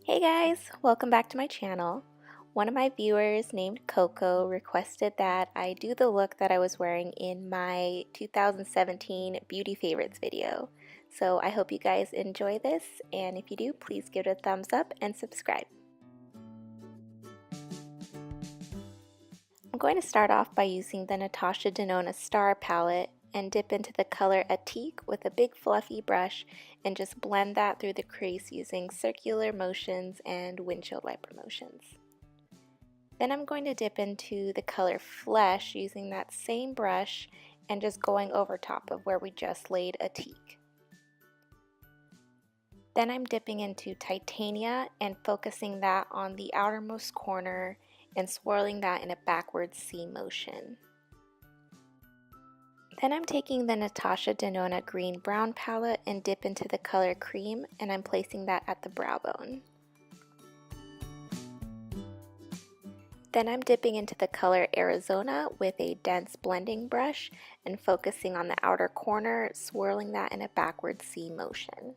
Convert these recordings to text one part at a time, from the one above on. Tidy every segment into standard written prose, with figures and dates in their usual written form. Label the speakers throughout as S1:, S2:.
S1: Hey guys, welcome back to my channel. One of my viewers named Coco requested that I do the look that I was wearing in my 2017 Beauty Favorites video. So I hope you guys enjoy this, and if you do, please give it a thumbs up and subscribe. I'm going to start off by using the Natasha Denona Star palette and dip into the color Atique with a big fluffy brush and just blend that through the crease using circular motions and windshield wiper motions. Then I'm going to dip into the color Flesh using that same brush and just going over top of where we just laid Atique. Then I'm dipping into Titania and focusing that on the outermost corner and swirling that in a backwards C motion. Then I'm taking the Natasha Denona Green Brown palette and dip into the color Cream, and I'm placing that at the brow bone. Then I'm dipping into the color Arizona with a dense blending brush and focusing on the outer corner, swirling that in a backward C motion.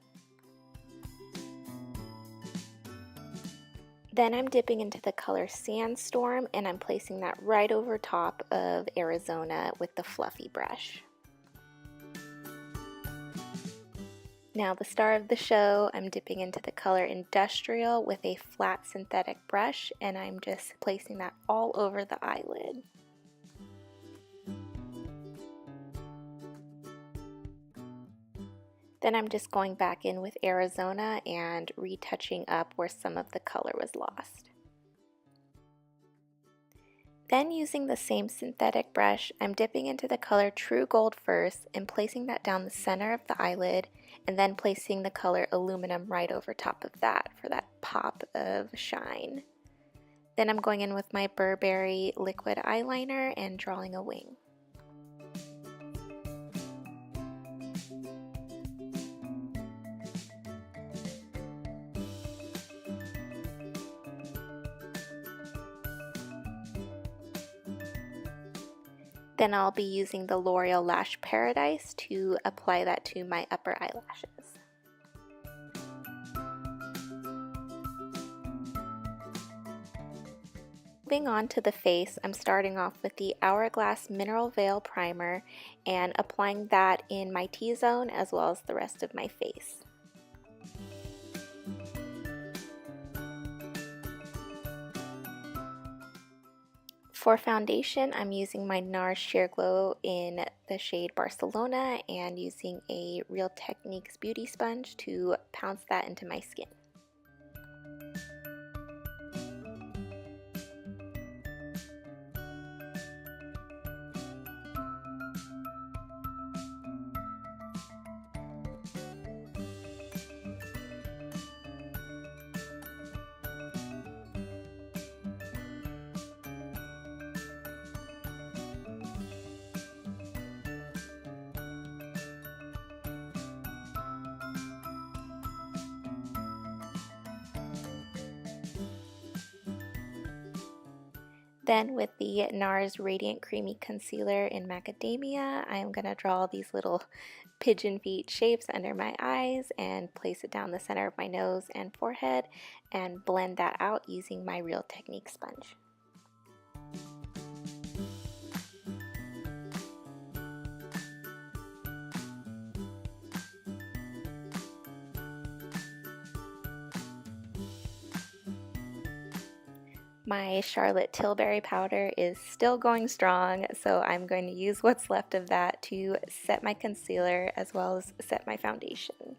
S1: Then I'm dipping into the color Sandstorm and I'm placing that right over top of Arizona with the fluffy brush. Now the star of the show, I'm dipping into the color Industrial with a flat synthetic brush and I'm just placing that all over the eyelid. Then I'm just going back in with Arizona and retouching up where some of the color was lost. Then using the same synthetic brush, I'm dipping into the color True Gold first and placing that down the center of the eyelid and then placing the color Aluminum right over top of that for that pop of shine. Then I'm going in with my Burberry liquid eyeliner and drawing a wing. Then I'll be using the L'Oreal Lash Paradise to apply that to my upper eyelashes. Moving on to the face, I'm starting off with the Hourglass Mineral Veil Primer and applying that in my T-zone as well as the rest of my face. For foundation, I'm using my NARS Sheer Glow in the shade Barcelona and using a Real Techniques beauty sponge to pounce that into my skin. Then with the NARS Radiant Creamy Concealer in Macadamia, I'm going to draw these little pigeon feet shapes under my eyes and place it down the center of my nose and forehead and blend that out using my Real Techniques sponge. My Charlotte Tilbury powder is still going strong, so I'm going to use what's left of that to set my concealer as well as set my foundation.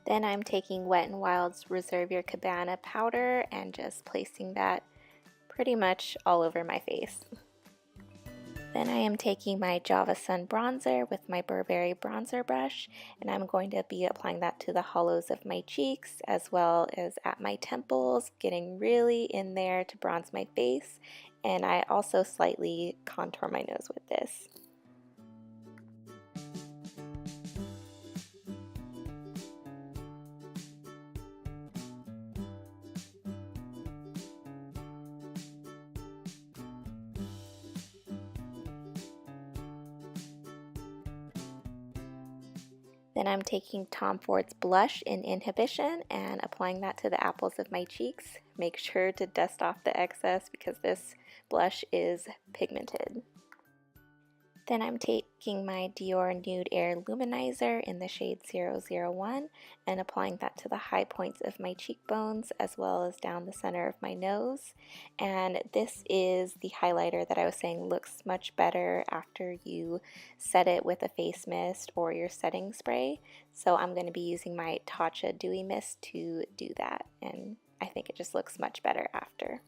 S1: Then I'm taking Wet n Wild's Reserve Your Cabana powder and just placing that pretty much all over my face. Then I am taking my Java Sun bronzer with my Burberry bronzer brush and I'm going to be applying that to the hollows of my cheeks as well as at my temples, getting really in there to bronze my face, and I also slightly contour my nose with this. Then I'm taking Tom Ford's blush in Inhibition and applying that to the apples of my cheeks. Make sure to dust off the excess because this blush is pigmented. Then I'm taking my Dior Nude Air Luminizer in the shade 001 and applying that to the high points of my cheekbones as well as down the center of my nose. And this is the highlighter that I was saying looks much better after you set it with a face mist or your setting spray. So I'm going to be using my Tatcha Dewy Mist to do that, and I think it just looks much better after.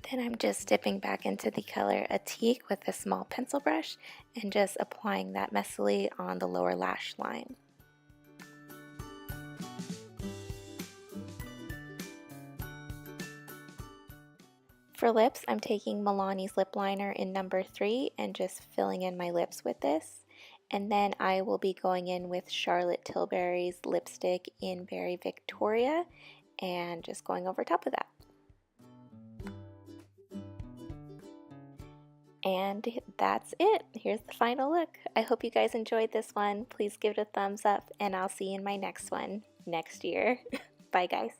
S1: Then I'm just dipping back into the color Atique with a small pencil brush and just applying that messily on the lower lash line. For lips, I'm taking Milani's lip liner in number 3 and just filling in my lips with this. And then I will be going in with Charlotte Tilbury's lipstick in Berry Victoria and just going over top of that. And that's it. Here's the final look. I hope you guys enjoyed this one. Please give it a thumbs up, and I'll see you in my next one next year. Bye, guys.